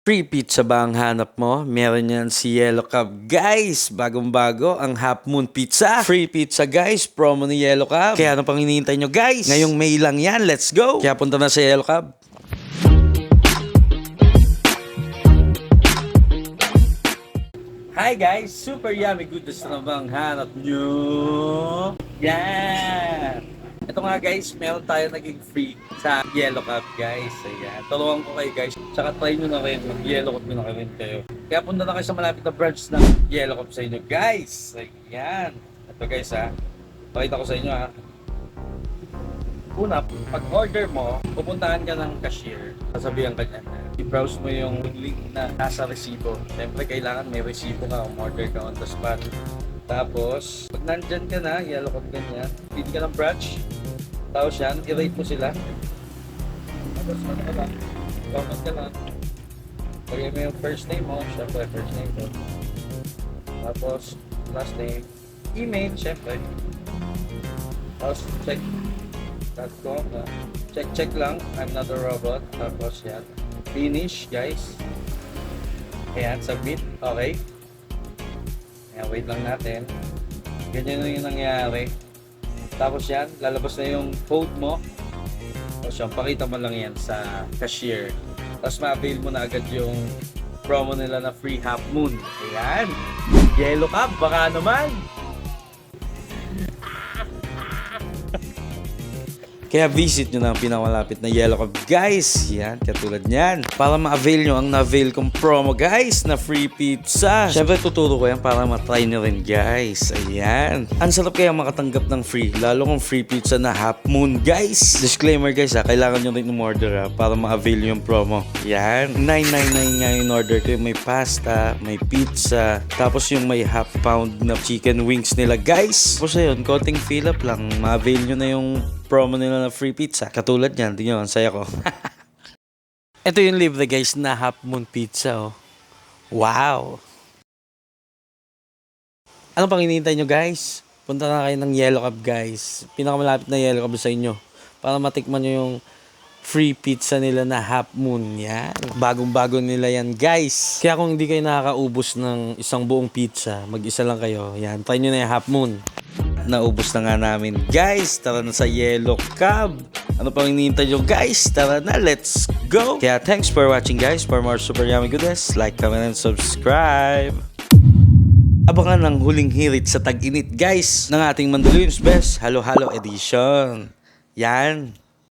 Free pizza ba ang hanap mo? Meron yan si Yellow Cab. Guys, bagong-bago ang Half Moon Pizza. Free pizza guys, promo ni Yellow Cab. Kaya ano pang hinihintay nyo guys? Ngayong May lang yan, let's go! Kaya punta na sa Yellow Cab. Hi guys, super yummy goodness na bang hanap nyo? Yan! Ito nga guys, meron tayo naging free sa Yellow Cab guys. Ayan, tulungan ko kayo guys. Tsaka try nyo na kayo, mag-Yellow Cab na rin kayo. Kaya punta na kayo sa malapit na branch ng Yellow Cab sa inyo guys. Ayan. Ito guys ha, pakita ko sa inyo ha. Una, pag order mo, pupuntahan ka ng cashier. Sasabihan ka niya, i-browse mo yung link na nasa resibo. Siyempre, kailangan may resibo ka, order ka on the spot. Tapos, pag nandyan ka na, Yellow Cab ganyan, pili ka ng branch. Tapos yan, i-rate mo sila. Tapos ano ka lang, comment ka lang. Lagay mo yung first name mo, syempre first name mo. Tapos, last name, email, syempre. Tapos, check. Check lang, I'm not a robot. Tapos yan, finish guys. Ayan, submit, okay. Ayan, wait lang natin. Ganyan na yung nangyari. Tapos yan, lalabas na yung code mo. Tapos yan, pakita mo lang yan sa cashier. Tapos ma-avail mo na agad yung promo nila na free Half Moon. Ayan, Yellow Cab, baka naman. Kaya visit nyo na ang pinakamalapit na Yellow Cab guys. Yan, katulad nyan. Para ma-avail nyo ang na-avail kong promo guys na free pizza. Siyempre tuturo ko yan para ma-try nyo rin guys. Ayan. Ang sarap kaya makatanggap ng free. Lalo kung free pizza na Half Moon guys. Disclaimer guys ha, kailangan nyo rin umorder ha para ma-avail nyo yung promo. Yan. 999 nga yung order ko. May pasta, may pizza. Tapos yung may half pound na chicken wings nila guys. Tapos ayun, konting fill up lang. Ma-avail nyo na yung promo nila na free pizza. Katulad yan, tingnan nyo, ang saya ko. Ito yung libre guys na Half Moon Pizza oh. Wow! Ano pang hinihintay nyo guys? Punta na kayo ng Yellow Cab guys. Pinakamalapit na Yellow Cab sa inyo. Para matikman nyo yung free pizza nila na Half Moon. Yan. Bagong-bago nila yan guys. Kaya kung hindi kayo nakakaubos ng isang buong pizza, mag-isa lang kayo. Yan, try nyo na yung Half Moon. Naubos na nga namin guys, tara na sa Yellow Cab. Ano pang hinihintay nyo guys? Tara na, let's go! Kaya thanks for watching guys. For more super yummy goodness, like, comment, and subscribe. Abangan ang huling hirit sa tag-init guys ng ating Mandaluyong's Best Halo Halo Edition. Yan.